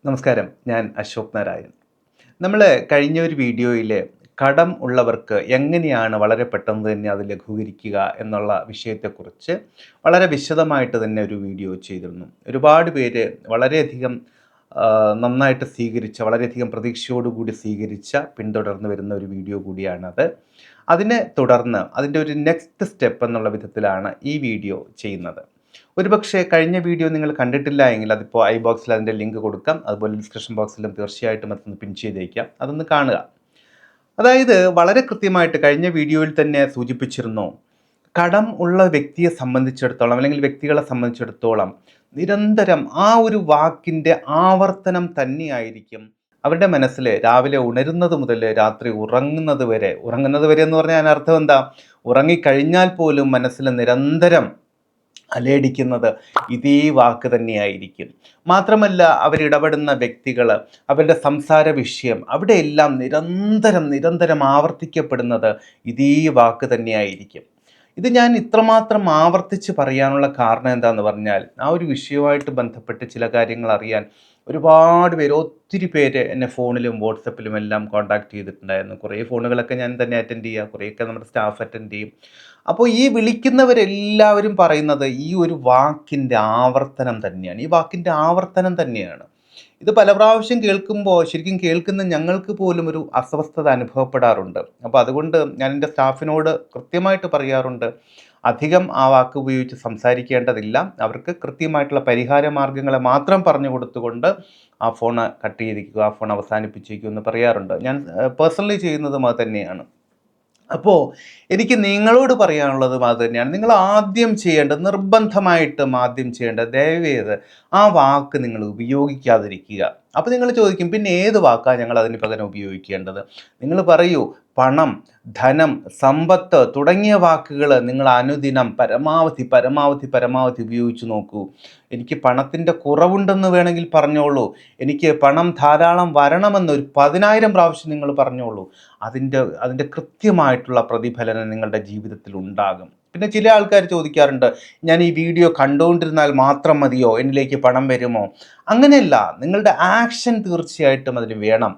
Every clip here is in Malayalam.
നമസ്കാരം, ഞാൻ അശോക് നാരായൺ. നമ്മൾ കഴിഞ്ഞ ഒരു വീഡിയോയിൽ കടം ഉള്ളവർക്ക് എങ്ങനെയാണ് വളരെ പെട്ടെന്ന് തന്നെ അത് ലഘൂകരിക്കുക എന്നുള്ള വിഷയത്തെക്കുറിച്ച് വളരെ വിശദമായിട്ട് തന്നെ ഒരു വീഡിയോ ചെയ്തിരുന്നു. ഒരുപാട് പേര് വളരെയധികം നന്നായിട്ട് സ്വീകരിച്ച, വളരെയധികം പ്രതീക്ഷയോടുകൂടി സ്വീകരിച്ച, പിന്തുടർന്ന് വരുന്ന ഒരു വീഡിയോ കൂടിയാണത്. അതിനെ തുടർന്ന് അതിൻ്റെ ഒരു നെക്സ്റ്റ് സ്റ്റെപ്പ് എന്നുള്ള വിധത്തിലാണ് ഈ വീഡിയോ ചെയ്യുന്നത്. ഒരുപക്ഷെ കഴിഞ്ഞ വീഡിയോ നിങ്ങൾ കണ്ടിട്ടില്ല എങ്കിൽ അതിപ്പോൾ ഐ ബോക്സിൽ അതിൻ്റെ ലിങ്ക് കൊടുക്കാം, അതുപോലെ ഡിസ്ക്രിപ്ഷൻ ബോക്സിലും തീർച്ചയായിട്ടും അതൊന്ന് പിൻ ചെയ്തേക്കാം, അതൊന്ന് കാണുക. അതായത് വളരെ കൃത്യമായിട്ട് കഴിഞ്ഞ വീഡിയോയിൽ തന്നെ സൂചിപ്പിച്ചിരുന്നു, കടം ഉള്ള വ്യക്തിയെ സംബന്ധിച്ചിടത്തോളം അല്ലെങ്കിൽ വ്യക്തികളെ സംബന്ധിച്ചിടത്തോളം നിരന്തരം ആ ഒരു വാക്കിൻ്റെ ആവർത്തനം തന്നെയായിരിക്കും അവരുടെ മനസ്സിൽ രാവിലെ ഉണരുന്നത് മുതൽ രാത്രി ഉറങ്ങുന്നത് വരെ എന്ന് പറഞ്ഞാൽ അതിനർത്ഥം എന്താ? ഉറങ്ങിക്കഴിഞ്ഞാൽ പോലും മനസ്സിൽ നിരന്തരം അലയടിക്കുന്നത് ഇതേ വാക്ക് തന്നെയായിരിക്കും. മാത്രമല്ല, അവരിടപെടുന്ന വ്യക്തികൾ, അവരുടെ സംസാര വിഷയം, അവിടെയെല്ലാം നിരന്തരം ആവർത്തിക്കപ്പെടുന്നത് ഇതേ വാക്ക് തന്നെയായിരിക്കും. ഇത് ഞാൻ ഇത്രമാത്രം ആവർത്തിച്ച് പറയാനുള്ള കാരണം എന്താണെന്ന് പറഞ്ഞാൽ, ആ ഒരു വിഷയവുമായിട്ട് ബന്ധപ്പെട്ട് ചില കാര്യങ്ങൾ അറിയാൻ ഒരുപാട് പേര്, ഒത്തിരി പേര് എന്നെ ഫോണിലും വാട്സപ്പിലും എല്ലാം കോൺടാക്ട് ചെയ്തിട്ടുണ്ടായിരുന്നു. കുറേ ഫോണുകളൊക്കെ ഞാൻ തന്നെ അറ്റൻഡ് ചെയ്യുക, കുറേയൊക്കെ നമ്മുടെ സ്റ്റാഫ് അറ്റൻഡ് ചെയ്യും. അപ്പോൾ ഈ വിളിക്കുന്നവരെല്ലാവരും പറയുന്നത് ഈ ഒരു വാക്കിൻ്റെ ആവർത്തനം തന്നെയാണ്, ഈ വാക്കിൻ്റെ ആവർത്തനം തന്നെയാണ്. ഇത് പല പ്രാവശ്യം കേൾക്കുമ്പോൾ ശരിക്കും കേൾക്കുന്ന ഞങ്ങൾക്ക് പോലും ഒരു അസ്വസ്ഥത അനുഭവപ്പെടാറുണ്ട്. അപ്പോൾ അതുകൊണ്ട് ഞാൻ എൻ്റെ സ്റ്റാഫിനോട് കൃത്യമായിട്ട് പറയാറുണ്ട്, അധികം ആ വാക്ക് ഉപയോഗിച്ച് സംസാരിക്കേണ്ടതില്ല. അവർക്ക് കൃത്യമായിട്ടുള്ള പരിഹാര മാർഗ്ഗങ്ങളെ മാത്രം പറഞ്ഞു കൊടുത്തുകൊണ്ട് ആ ഫോണ് കട്ട് ചെയ്തിരിക്കുക, ആ ഫോൺ അവസാനിപ്പിച്ചിരിക്കുക എന്ന് പറയാറുണ്ട്. ഞാൻ പേഴ്സണലി ചെയ്യുന്നതും അത് തന്നെയാണ്. അപ്പോൾ എനിക്ക് നിങ്ങളോട് പറയാനുള്ളതും അത് തന്നെയാണ്. നിങ്ങൾ ആദ്യം ചെയ്യേണ്ടത്, നിർബന്ധമായിട്ടും ആദ്യം ചെയ്യേണ്ടത്, ദയവേത് ആ വാക്ക് നിങ്ങൾ ഉപയോഗിക്കാതിരിക്കുക. അപ്പോൾ നിങ്ങൾ ചോദിക്കും, പിന്നെ ഏത് വാക്കാണ് ഞങ്ങൾ അതിന് പകരം ഉപയോഗിക്കേണ്ടത്? നിങ്ങൾ പറയൂ, പണം, ധനം, സമ്പത്ത് തുടങ്ങിയ വാക്കുകൾ നിങ്ങൾ അനുദിനം പരമാവധി ഉപയോഗിച്ച് നോക്കൂ. എനിക്ക് പണത്തിൻ്റെ കുറവുണ്ടെന്ന് വേണമെങ്കിൽ പറഞ്ഞോളൂ, പണം ധാരാളം വരണമെന്ന് 10,000 പ്രാവശ്യം നിങ്ങൾ പറഞ്ഞോളൂ. അതിൻ്റെ കൃത്യമായിട്ടുള്ള പ്രതിഫലനം നിങ്ങളുടെ ജീവിതത്തിൽ ഉണ്ടാകും. പിന്നെ ചില ആൾക്കാർ ചോദിക്കാറുണ്ട്, ഞാൻ ഈ വീഡിയോ കണ്ടുകൊണ്ടിരുന്നാൽ മാത്രം മതിയോ, എന്നിലേക്ക് പണം വരുമോ? അങ്ങനെയല്ല, നിങ്ങളുടെ ആക്ഷൻ തീർച്ചയായിട്ടും അതിൽ വേണം.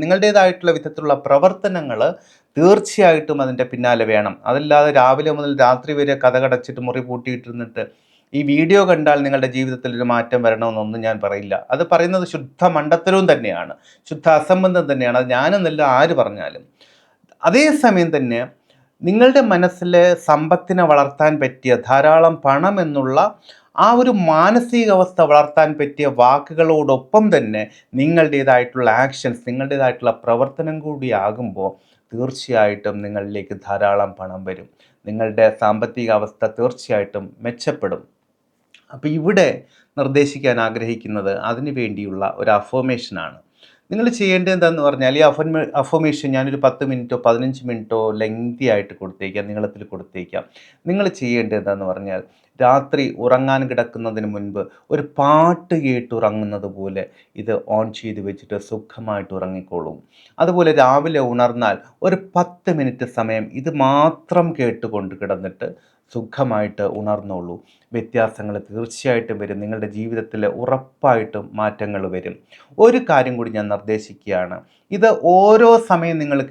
നിങ്ങളുടേതായിട്ടുള്ള വിധത്തിലുള്ള പ്രവർത്തനങ്ങൾ തീർച്ചയായിട്ടും അതിൻ്റെ പിന്നാലെ വേണം. അതല്ലാതെ രാവിലെ മുതൽ രാത്രി വരെ കതകടച്ചിട്ട് മുറി പൂട്ടിയിട്ടിരുന്നിട്ട് ഈ വീഡിയോ കണ്ടാൽ നിങ്ങളുടെ ജീവിതത്തിൽ ഒരു മാറ്റം വരണമെന്നൊന്നും ഞാൻ പറയില്ല. അത് പറയുന്നത് ശുദ്ധ മണ്ടത്തരവും തന്നെയാണ്, ശുദ്ധ അസംബന്ധം തന്നെയാണ്. അത് ഞാനെന്നല്ല ആര് പറഞ്ഞാലും. അതേസമയം തന്നെ നിങ്ങളുടെ മനസ്സിൽ സമ്പത്തിനെ വളർത്താൻ പറ്റിയ, ധാരാളം പണം എന്നുള്ള ആ ഒരു മാനസികാവസ്ഥ വളർത്താൻ പറ്റിയ വാക്കുകളോടൊപ്പം തന്നെ നിങ്ങളുടേതായിട്ടുള്ള ആക്ഷൻസ്, നിങ്ങളുടേതായിട്ടുള്ള പ്രവർത്തനം കൂടി ആകുമ്പോൾ തീർച്ചയായിട്ടും നിങ്ങളിലേക്ക് ധാരാളം പണം വരും. നിങ്ങളുടെ സാമ്പത്തിക അവസ്ഥ തീർച്ചയായിട്ടും മെച്ചപ്പെടും. അപ്പോൾ ഇവിടെ നിർദ്ദേശിക്കാൻ ആഗ്രഹിക്കുന്നത് അതിനു വേണ്ടിയുള്ള ഒരു അഫർമേഷനാണ്. നിങ്ങൾ ചെയ്യേണ്ടത് എന്താണെന്ന് പറഞ്ഞാൽ, ഈ അഫർമേഷൻ ഞാനൊരു 10 മിനിറ്റോ 15 മിനിറ്റോ ലെങ്തി ആയിട്ട് കൊടുത്തേക്കാം, നീളത്തിൽ കൊടുത്തേക്കാം. നിങ്ങൾ ചെയ്യേണ്ടത് എന്താണെന്ന് പറഞ്ഞാൽ, രാത്രി ഉറങ്ങാൻ കിടക്കുന്നതിന് മുൻപ് ഒരു പാട്ട് കേട്ടുറങ്ങുന്നത് പോലെ ഇത് ഓൺ ചെയ്ത് വെച്ചിട്ട് സുഖമായിട്ട് ഉറങ്ങിക്കോളും. അതുപോലെ രാവിലെ ഉണർന്നാൽ ഒരു 10 മിനിറ്റ് സമയം ഇത് മാത്രം കേട്ടുകൊണ്ട് കിടന്നിട്ട് സുഖമായിട്ട് ഉണർന്നോളൂ. വ്യത്യാസങ്ങൾ തീർച്ചയായിട്ടും വരും. നിങ്ങളുടെ ജീവിതത്തിൽ ഉറപ്പായിട്ടും മാറ്റങ്ങൾ വരും. ഒരു കാര്യം കൂടി ഞാൻ നിർദ്ദേശിക്കുകയാണ്, ഇത് ഓരോ സമയം നിങ്ങൾ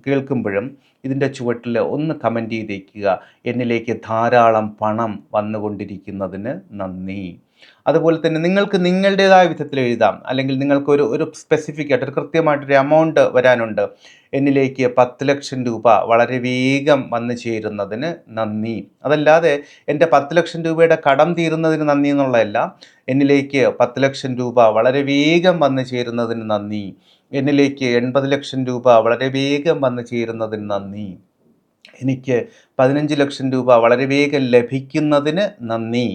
കേൾക്കുമ്പോഴും ഇതിൻ്റെ ചുവട്ടിൽ ഒന്ന് കമൻറ്റ് ചെയ്തേക്കുക, എന്നിലേക്ക് ധാരാളം പണം വന്നുകൊണ്ടിരിക്കുന്നതിന് നന്ദി. അതുപോലെ തന്നെ നിങ്ങൾക്ക് നിങ്ങളുടേതായ വിധത്തിൽ എഴുതാം, അല്ലെങ്കിൽ നിങ്ങൾക്ക് ഒരു സ്പെസിഫിക് ആയിട്ട് ഒരു കൃത്യമായിട്ടൊരു എമൗണ്ട് വരാനുണ്ട്. എന്നിലേക്ക് 10 ലക്ഷം രൂപ വളരെ വേഗം വന്നു ചേരുന്നതിന് നന്ദി. അതല്ലാതെ എൻ്റെ 10 ലക്ഷം രൂപയുടെ കടം തീരുന്നതിന് നന്ദി എന്നുള്ളതല്ല. എന്നിലേക്ക് 10 ലക്ഷം രൂപ വളരെ വേഗം വന്നു ചേരുന്നതിന് നന്ദി. എന്നിലേക്ക് 80 ലക്ഷം രൂപ വളരെ വേഗം വന്നു ചേരുന്നതിന് നന്ദി. എനിക്ക് 15 ലക്ഷം രൂപ വളരെ വേഗം ലഭിക്കുന്നതിന് നന്ദി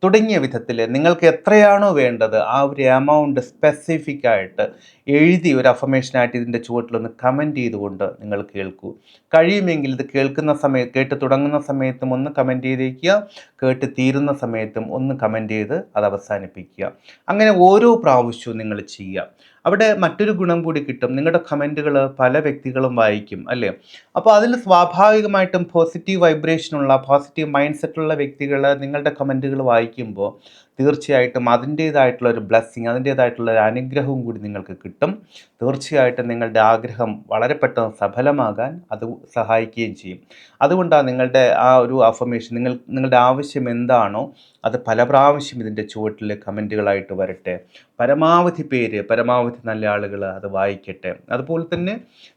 തുടങ്ങിയ വിധത്തിൽ നിങ്ങൾക്ക് എത്രയാണോ വേണ്ടത് ആ ഒരു എമൗണ്ട് സ്പെസിഫിക് ആയിട്ട് എഴുതി ഒരു അഫർമേഷനായിട്ട് ഇതിൻ്റെ ചുവട്ടിലൊന്ന് കമൻറ്റ് ചെയ്തുകൊണ്ട് നിങ്ങൾ കേൾക്കൂ. കഴിയുമെങ്കിൽ ഇത് കേട്ട് തുടങ്ങുന്ന സമയത്തും ഒന്ന് കമൻറ്റ് ചെയ്തേക്കുക, കേട്ട് തീരുന്ന സമയത്തും ഒന്ന് കമൻറ്റ് ചെയ്ത് അത് അവസാനിപ്പിക്കുക. അങ്ങനെ ഓരോ പ്രാവശ്യവും നിങ്ങൾ ചെയ്യുക. അവിടെ മറ്റൊരു ഗുണം കൂടി കിട്ടും, നിങ്ങളുടെ കമൻറ്റുകൾ പല വ്യക്തികളും വായിക്കും അല്ലേ. അപ്പോൾ അതിൽ സ്വാഭാവികമായിട്ടും പോസിറ്റീവ് വൈബ്രേഷനുള്ള, പോസിറ്റീവ് മൈൻഡ് സെറ്റുള്ള വ്യക്തികൾ നിങ്ങളുടെ കമൻറ്റുകൾ വായിക്കുമ്പോൾ തീർച്ചയായിട്ടും അതിൻ്റേതായിട്ടുള്ള ഒരു ബ്ലെസ്സിങ്, അതിൻ്റേതായിട്ടുള്ള ഒരു അനുഗ്രഹവും കൂടി നിങ്ങൾക്ക് കിട്ടും. തീർച്ചയായിട്ടും നിങ്ങളുടെ ആഗ്രഹം വളരെ പെട്ടെന്ന് സഫലമാകാൻ അത് സഹായിക്കുകയും ചെയ്യും. അതുകൊണ്ടാണ് നിങ്ങളുടെ ആ ഒരു അഫർമേഷൻ, നിങ്ങളുടെ ആവശ്യം എന്താണോ അത് പല പ്രാവശ്യം ഇതിൻ്റെ ചുവട്ടിൽ കമൻറ്റുകളായിട്ട് വരട്ടെ. പരമാവധി നല്ല ആളുകൾ അത് വായിക്കട്ടെ. അതുപോലെ തന്നെ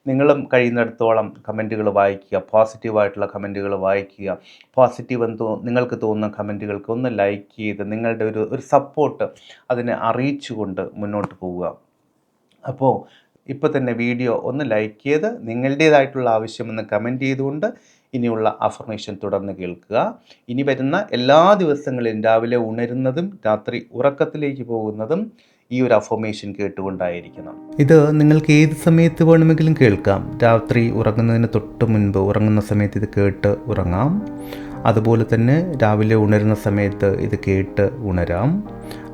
നിങ്ങളും കഴിയുന്നിടത്തോളം കമൻറ്റുകൾ വായിക്കുക, പോസിറ്റീവായിട്ടുള്ള കമൻറ്റുകൾ വായിക്കുക. പോസിറ്റീവ് നിങ്ങൾക്ക് തോന്നുന്ന കമൻറ്റുകൾക്ക് ഒന്ന് ലൈക്ക് ചെയ്ത് നിങ്ങളുടെ ഒരു സപ്പോർട്ട് അതിനെ അറിയിച്ചുകൊണ്ട് മുന്നോട്ട് പോവുക. അപ്പോൾ ഇപ്പോൾ തന്നെ വീഡിയോ ഒന്ന് ലൈക്ക് ചെയ്ത് നിങ്ങളുടേതായിട്ടുള്ള ആവശ്യമെന്ന് കമൻറ്റ് ചെയ്തുകൊണ്ട് ഇനിയുള്ള അഫർമേഷൻ തുടർന്ന് കേൾക്കുക. ഇനി വരുന്ന എല്ലാ ദിവസങ്ങളിലും രാവിലെ ഉണരുന്നതും രാത്രി ഉറക്കത്തിലേക്ക് പോകുന്നതും ഈ ഒരു അഫർമേഷൻ കേട്ടുകൊണ്ടായിരിക്കണം. ഇത് നിങ്ങൾക്ക് ഏത് സമയത്ത് വേണമെങ്കിലും കേൾക്കാം. രാത്രി ഉറങ്ങുന്നതിന് തൊട്ട് മുൻപ് ഉറങ്ങുന്ന സമയത്ത് ഇത് കേട്ട് ഉറങ്ങാം. അതുപോലെ തന്നെ രാവിലെ ഉണരുന്ന സമയത്ത് ഇത് കേട്ട് ഉണരാം.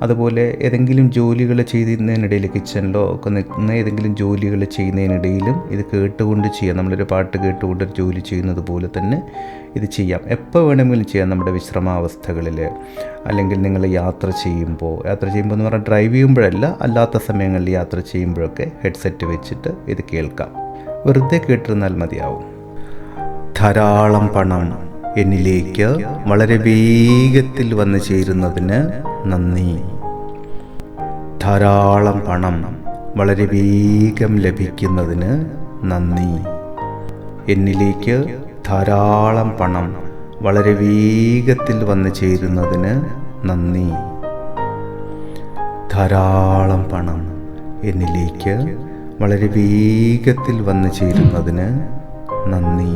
അതുപോലെ ഏതെങ്കിലും ജോലികൾ ചെയ്യുന്നതിനിടയിൽ, കിച്ചണിലോ ഒക്കെ നിൽക്കുന്ന ഏതെങ്കിലും ജോലികൾ ചെയ്യുന്നതിനിടയിലും ഇത് കേട്ടുകൊണ്ട് ചെയ്യാം. നമ്മളൊരു പാട്ട് കേട്ടുകൊണ്ട് ജോലി ചെയ്യുന്നത് പോലെ തന്നെ ഇത് ചെയ്യാം. എപ്പോൾ വേണമെങ്കിലും ചെയ്യാം. നമ്മുടെ വിശ്രമാവസ്ഥകളിൽ, അല്ലെങ്കിൽ നിങ്ങൾ യാത്ര ചെയ്യുമ്പോൾ എന്ന് പറഞ്ഞാൽ ഡ്രൈവ് ചെയ്യുമ്പോഴല്ല, അല്ലാത്ത സമയങ്ങളിൽ യാത്ര ചെയ്യുമ്പോഴൊക്കെ ഹെഡ്സെറ്റ് വെച്ചിട്ട് ഇത് കേൾക്കാം. വെറുതെ കേട്ടിരുന്നാൽ മതിയാവും. ധാരാളം പണം എന്നിലേക്ക് വളരെ വേഗത്തിൽ വന്നു ചേരുന്നതിന് നന്ദി. ധാരാളം പണം വളരെ വേഗം ലഭിക്കുന്നതിന് നന്ദി. എന്നിലേക്ക് ധാരാളം പണം വളരെ വേഗത്തിൽ വന്നു ചേരുന്നതിന് നന്ദി. ധാരാളം പണം എന്നിലേക്ക് വളരെ വേഗത്തിൽ വന്നു ചേരുന്നതിന് നന്ദി.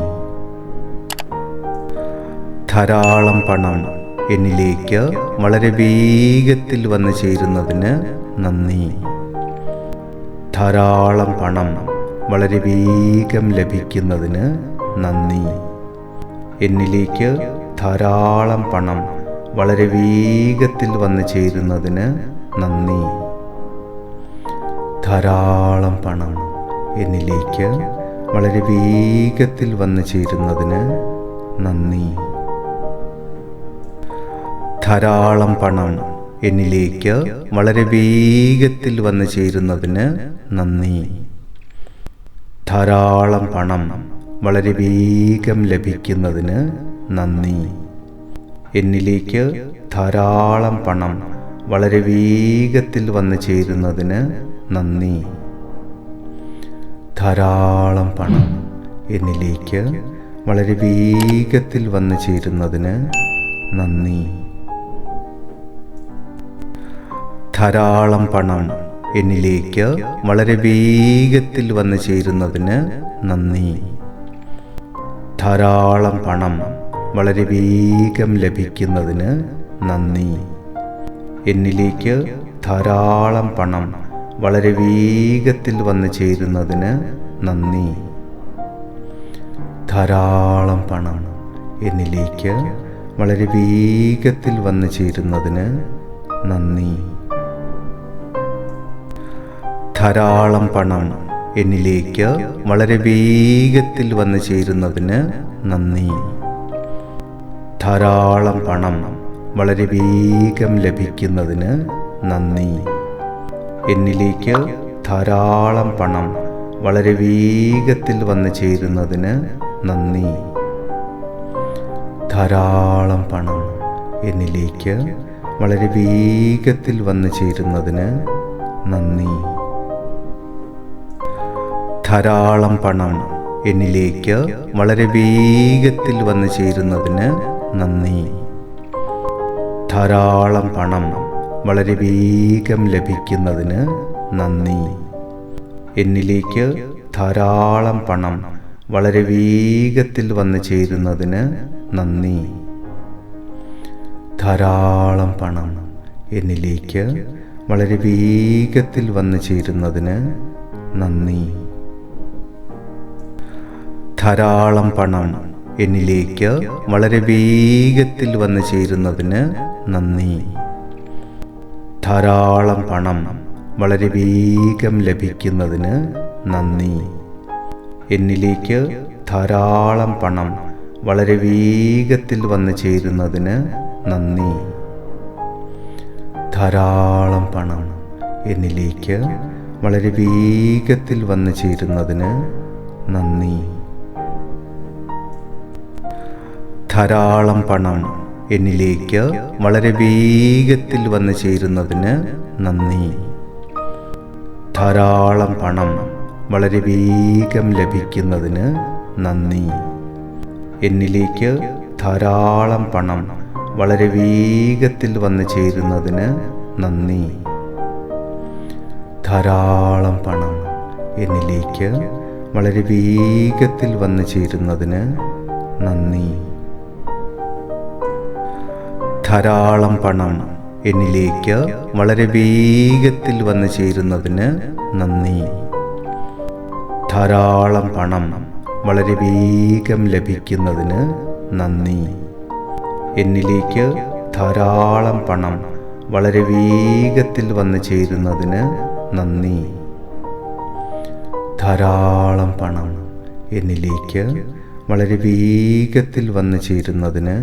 ധാരാളം പണം എന്നിലേക്ക് വളരെ വേഗത്തിൽ വന്നു ചേരുന്നതിന് നന്ദി. ധാരാളം പണം വളരെ വേഗം ലഭിക്കുന്നതിന് നന്ദി. എന്നിലേക്ക് ധാരാളം പണം വളരെ വേഗത്തിൽ വന്നു ചേരുന്നതിന് നന്ദി. ധാരാളം പണം എന്നിലേക്ക് വളരെ വേഗത്തിൽ വന്നു ചേരുന്നതിന് നന്ദി. ധാരാളം പണം എന്നിലേക്ക് വളരെ വേഗത്തിൽ വന്നു ചേരുന്നതിന് നന്ദി. ധാരാളം പണം വളരെ വേഗം ലഭിക്കുന്നതിന് നന്ദി. എന്നിലേക്ക് ധാരാളം പണം വളരെ വേഗത്തിൽ വന്നു ചേരുന്നതിന് നന്ദി. ധാരാളം പണം എന്നിലേക്ക് വളരെ വേഗത്തിൽ വന്നു ചേരുന്നതിന് നന്ദി. ധാരാളം പണം എന്നിലേക്ക് വളരെ വേഗത്തിൽ വന്നു ചേരുന്നതിന് നന്ദി. ധാരാളം പണം വളരെ വേഗം ലഭിക്കുന്നതിന് നന്ദി. എന്നിലേക്ക് ധാരാളം പണം വളരെ വേഗത്തിൽ വന്നു ചേരുന്നതിന് നന്ദി. ധാരാളം പണം എന്നിലേക്ക് വളരെ വേഗത്തിൽ വന്നു ചേരുന്നതിന് നന്ദി. ധാരാളം പണം എന്നിലേക്ക് വളരെ വേഗത്തിൽ വന്നു ചേരുന്നതിന് നന്ദി. ധാരാളം പണം വളരെ വേഗം ലഭിക്കുന്നതിന് നന്ദി. എന്നിലേക്ക് ധാരാളം പണം വളരെ വേഗത്തിൽ വന്നു ചേരുന്നതിന് നന്ദി. ധാരാളം പണം എന്നിലേക്ക് വളരെ വേഗത്തിൽ വന്നു ചേരുന്നതിന് നന്ദി. ധാരാളം പണം എന്നിലേക്ക് വളരെ വേഗത്തിൽ വന്നു ചേരുന്നതിന് നന്ദി. ധാരാളം പണം വളരെ വേഗം ലഭിക്കുന്നതിന് നന്ദി. എന്നിലേക്ക് ധാരാളം പണം വളരെ വേഗത്തിൽ വന്നു ചേരുന്നതിന് നന്ദി. ധാരാളം പണം എന്നിലേക്ക് വളരെ വേഗത്തിൽ വന്നു ചേരുന്നതിന് നന്ദി. ധാരാളം പണം എന്നിലേക്ക് വളരെ വേഗത്തിൽ വന്നു ചേരുന്നതിന് നന്ദി. ധാരാളം പണം വളരെ വേഗം ലഭിക്കുന്നതിന് നന്ദി. എന്നിലേക്ക് ധാരാളം പണം വളരെ വേഗത്തിൽ വന്നു ചേരുന്നതിന് നന്ദി. ധാരാളം പണം എന്നിലേക്ക് വളരെ വേഗത്തിൽ വന്നു ചേരുന്നതിന് നന്ദി. ധാരാളം പണം എന്നിലേക്ക് വളരെ വേഗത്തിൽ വന്നു ചേരുന്നതിന് നന്ദി. ധാരാളം പണം വളരെ വേഗം ലഭിക്കുന്നതിന് നന്ദി. എന്നിലേക്ക് ധാരാളം പണം വളരെ വേഗത്തിൽ വന്നു ചേരുന്നതിന് നന്ദി. ധാരാളം പണം എന്നിലേക്ക് വളരെ വേഗത്തിൽ വന്നു ചേരുന്നതിന് നന്ദി. ധാരാളം പണം എന്നിലേക്ക് വളരെ വേഗത്തിൽ വന്നു ചേരുന്നതിന് നന്ദി. ധാരാളം പണം വളരെ വേഗം ലഭിക്കുന്നതിന് നന്ദി. എന്നിലേക്ക് ധാരാളം പണം വളരെ വേഗത്തിൽ വന്നു ചേരുന്നതിന് നന്ദി. ധാരാളം പണം എന്നിലേക്ക് വളരെ വേഗത്തിൽ വന്നു ചേരുന്നതിന്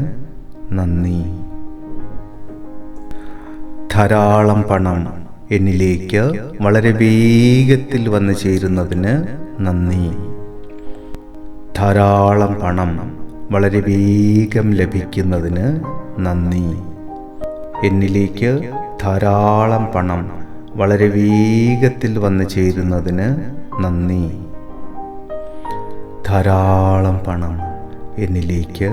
നന്ദി. ധാരാളം പണം എന്നിലേക്ക് വളരെ വേഗത്തിൽ വന്നു ചേരുന്നതിന് നന്ദി. ധാരാളം പണം വളരെ വേഗം ലഭിക്കുന്നതിന് നന്ദി. എന്നിലേക്ക് ധാരാളം പണം വളരെ വേഗത്തിൽ വന്നു ചേരുന്നതിന് നന്ദി. ധാരാളം പണം എന്നിലേക്ക്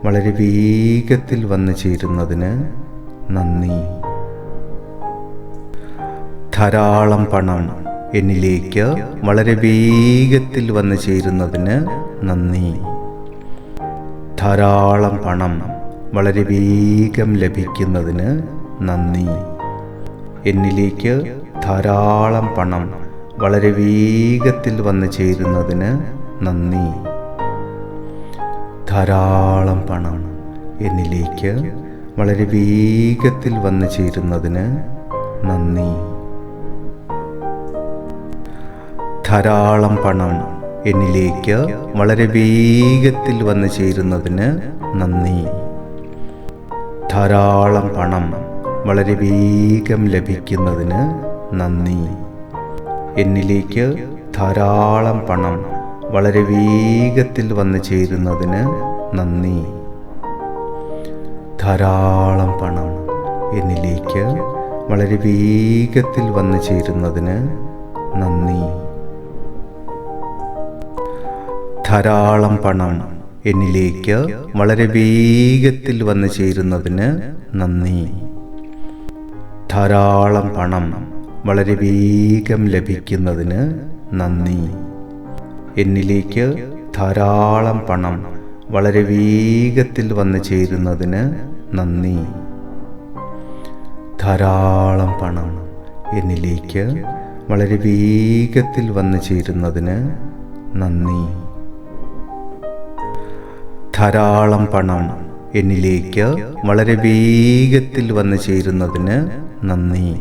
വളരെ വേഗത്തിൽ വന്നു ചേരുന്നതിന് നന്ദി. ധാരാളം പണം എന്നിലേക്ക് വളരെ വേഗത്തിൽ വന്നു ചേരുന്നതിന് നന്ദി. ധാരാളം പണം വളരെ വേഗം ലഭിക്കുന്നതിന് നന്ദി. എന്നിലേക്ക് ധാരാളം പണം വളരെ വേഗത്തിൽ വന്നു ചേരുന്നതിന് നന്ദി. ധാരാളം പണം എന്നിലേക്ക് വളരെ വേഗത്തിൽ വന്നു ചേരുന്നതിന് നന്ദി. ധാരാളം പണം എന്നിലേക്ക് വളരെ വേഗത്തിൽ വന്നു ചേരുന്നതിന് നന്ദി. ധാരാളം പണം വളരെ വേഗം ലഭിക്കുന്നതിന് നന്ദി. എന്നിലേക്ക് ധാരാളം പണം വളരെ വേഗത്തിൽ വന്നു ചേരുന്നതിന് നന്ദി. ധാരാളം പണം എന്നിലേക്ക് വളരെ വേഗത്തിൽ വന്നു ചേരുന്നതിന് നന്ദി. ധാരാളം പണം എന്നിലേക്ക് വളരെ വേഗത്തിൽ വന്നു ചേരുന്നതിന് നന്ദി. ധാരാളം പണം വളരെ വേഗം ലഭിക്കുന്നതിന് നന്ദി. എന്നിലേക്ക് ധാരാളം പണം വളരെ വേഗത്തിൽ വന്നു ചേരുന്നതിന് നന്ദി. ധാരാളം പണം എന്നിലേക്ക് വളരെ വേഗത്തിൽ വന്നു ചേരുന്നതിന് നന്ദി. ധാരാളം പണം എന്നിലേക്ക് വളരെ വേഗത്തിൽ വന്നു ചേരുന്നതിന് നന്ദി.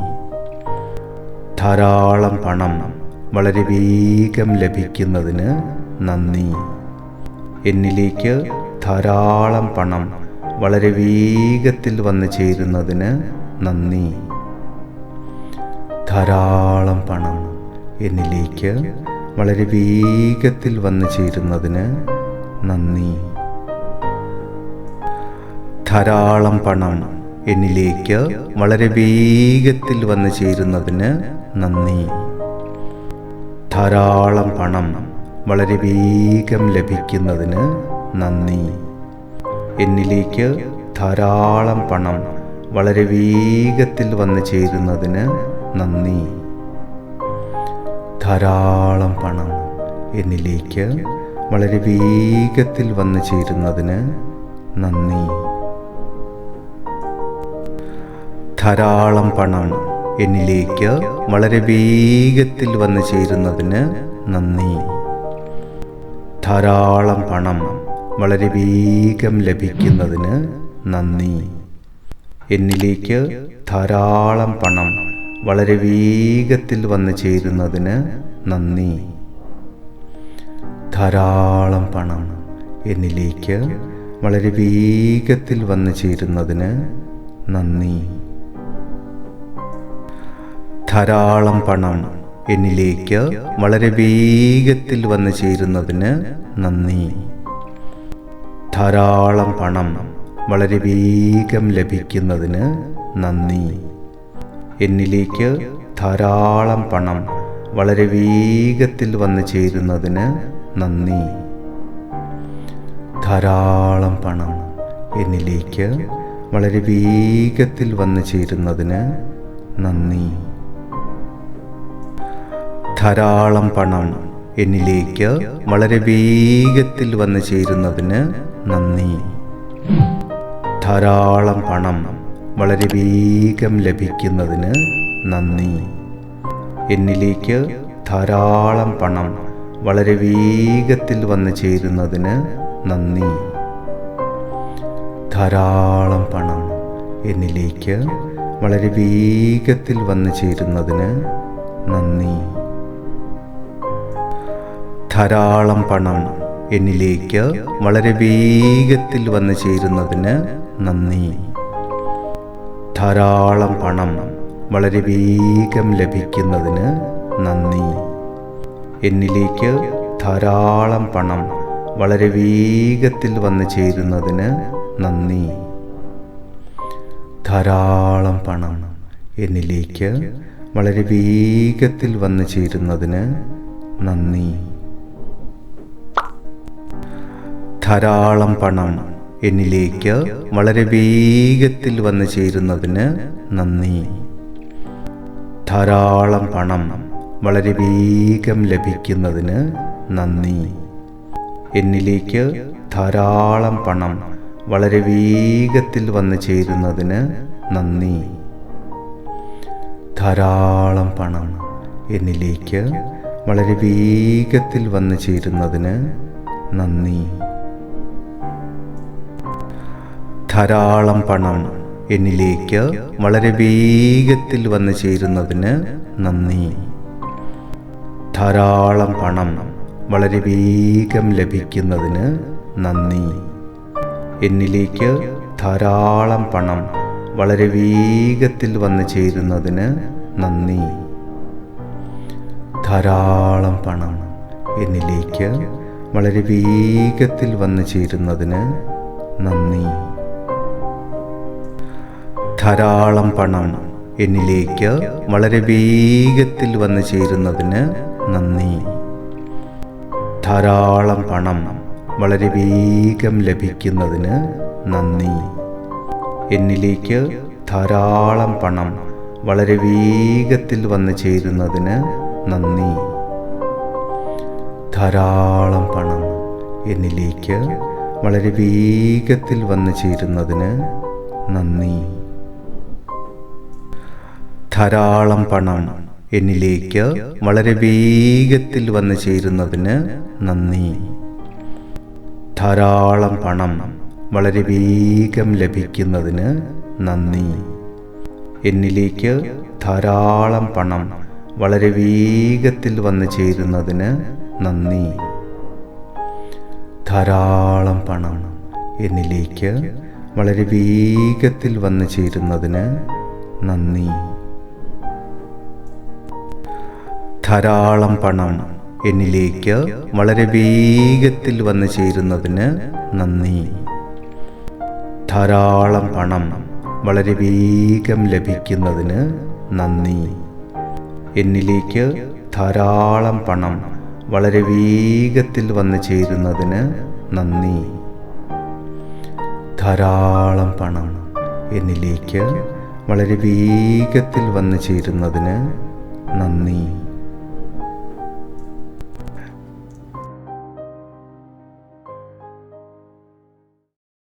ധാരാളം പണം വളരെ വേഗം ലഭിക്കുന്നതിന് നന്ദി. എന്നിലേക്ക് ധാരാളം പണം വളരെ വേഗത്തിൽ വന്നു ചേരുന്നതിന് നന്ദി. ധാരാളം പണം എന്നിലേക്ക് വളരെ വേഗത്തിൽ വന്നു ചേരുന്നതിന് നന്ദി. ധാരാളം പണം എന്നിലേക്ക് വളരെ വേഗത്തിൽ വന്നു ചേരുന്നതിന് നന്ദി. ധാരാളം പണം വളരെ വേഗം ലഭിക്കുന്നതിന് നന്ദി. എന്നിലേക്ക് ധാരാളം പണം വളരെ വേഗത്തിൽ വന്നു ചേരുന്നതിന് നന്ദി. ധാരാളം പണം എന്നിലേക്ക് വളരെ വേഗത്തിൽ വന്നു ചേരുന്നതിന് നന്ദി. ധാരാളം പണം എന്നിലേക്ക് വളരെ വേഗത്തിൽ വന്നു ചേരുന്നതിന് നന്ദി. ധാരാളം പണം വളരെ വേഗം ലഭിക്കുന്നതിന് നന്ദി. എന്നിലേക്ക് ധാരാളം പണം വളരെ വേഗത്തിൽ വന്നു ചേരുന്നതിന് നന്ദി. ധാരാളം പണം എന്നിലേക്ക് വളരെ വേഗത്തിൽ വന്നു ചേരുന്നതിന് നന്ദി. ധാരാളം പണം എന്നിലേക്ക് വളരെ വേഗത്തിൽ വന്നു ചേരുന്നതിന് നന്ദി. ധാരാളം പണം വളരെ വേഗം ലഭിക്കുന്നതിന് നന്ദി. എന്നിലേക്ക് ധാരാളം പണം വളരെ വേഗത്തിൽ വന്നു ചേരുന്നതിന് നന്ദി. ധാരാളം പണം എന്നിലേക്ക് വളരെ വേഗത്തിൽ വന്നു ചേരുന്നതിന് നന്ദി. ധാരാളം പണം എന്നിലേക്ക് വളരെ വേഗത്തിൽ വന്നു ചേരുന്നതിന് നന്ദി. ധാരാളം പണം വളരെ വേഗം ലഭിക്കുന്നതിന് നന്ദി. എന്നിലേക്ക് ധാരാളം പണം വളരെ വേഗത്തിൽ വന്നു ചേരുന്നതിന് നന്ദി. ധാരാളം പണം എന്നിലേക്ക് വളരെ വേഗത്തിൽ വന്നു ചേരുന്നതിന് നന്ദി. ധാരാളം പണം എന്നിലേക്ക് വളരെ വേഗത്തിൽ വന്നു ചേരുന്നതിന് നന്ദി. ധാരാളം പണം വളരെ വേഗം ലഭിക്കുന്നതിന് നന്ദി. എന്നിലേക്ക് ധാരാളം പണം വളരെ വേഗത്തിൽ വന്നു ചേരുന്നതിന് നന്ദി. ധാരാളം പണം എന്നിലേക്ക് വളരെ വേഗത്തിൽ വന്നു ചേരുന്നതിന് നന്ദി. ധാരാളം പണം എന്നിലേക്ക് വളരെ വേഗത്തിൽ വന്നു ചേരുന്നതിന് നന്ദി. ധാരാളം പണം വളരെ വേഗം ലഭിക്കുന്നതിന് നന്ദി. എന്നിലേക്ക് ധാരാളം പണം വളരെ വേഗത്തിൽ വന്നു ചേരുന്നതിന് നന്ദി. ധാരാളം പണം എന്നിലേക്ക് വളരെ വേഗത്തിൽ വന്നു ചേരുന്നതിന് നന്ദി. ധാരാളം പണം എന്നിലേക്ക് വളരെ വേഗത്തിൽ വന്നു ചേരുന്നതിന് നന്ദി. ധാരാളം പണം വളരെ വേഗം ലഭിക്കുന്നതിന് നന്ദി. എന്നിലേക്ക് ധാരാളം പണം വളരെ വേഗത്തിൽ വന്നു ചേരുന്നതിന് നന്ദി. ധാരാളം പണം എന്നിലേക്ക് വളരെ വേഗത്തിൽ വന്നു ചേരുന്നതിന് നന്ദി. ധാരാളം പണം എന്നിലേക്ക് വളരെ വേഗത്തിൽ വന്നു ചേരുന്നതിന് നന്ദി. ധാരാളം പണം വളരെ വേഗം ലഭിക്കുന്നതിന് നന്ദി. എന്നിലേക്ക് ധാരാളം പണം വളരെ വേഗത്തിൽ വന്നു ചേരുന്നതിന് നന്ദി. ധാരാളം പണം എന്നിലേക്ക് വളരെ വേഗത്തിൽ വന്നു ചേരുന്നതിന് നന്ദി. ധാരാളം പണം എന്നിലേക്ക് വളരെ വേഗത്തിൽ വന്നു ചേരുന്നതിന് നന്ദി. ധാരാളം പണം വളരെ വേഗം ലഭിക്കുന്നതിന് നന്ദി. എന്നിലേക്ക് ധാരാളം പണം വളരെ വേഗത്തിൽ വന്നു ചേരുന്നതിന് നന്ദി. ധാരാളം പണം എന്നിലേക്ക് വളരെ വേഗത്തിൽ വന്നു ചേരുന്നതിന് നന്ദി. ധാരാളം പണം എന്നിലേക്ക് വളരെ വേഗത്തിൽ വന്നു ചേരുന്നതിന് നന്ദി. ധാരാളം പണം വളരെ വേഗം ലഭിക്കുന്നതിന് നന്ദി. എന്നിലേക്ക് ധാരാളം പണം വളരെ വേഗത്തിൽ വന്നു ചേരുന്നതിന് നന്ദി. ധാരാളം പണം എന്നിലേക്ക് വളരെ വേഗത്തിൽ വന്നു ചേരുന്നതിന് നന്ദി.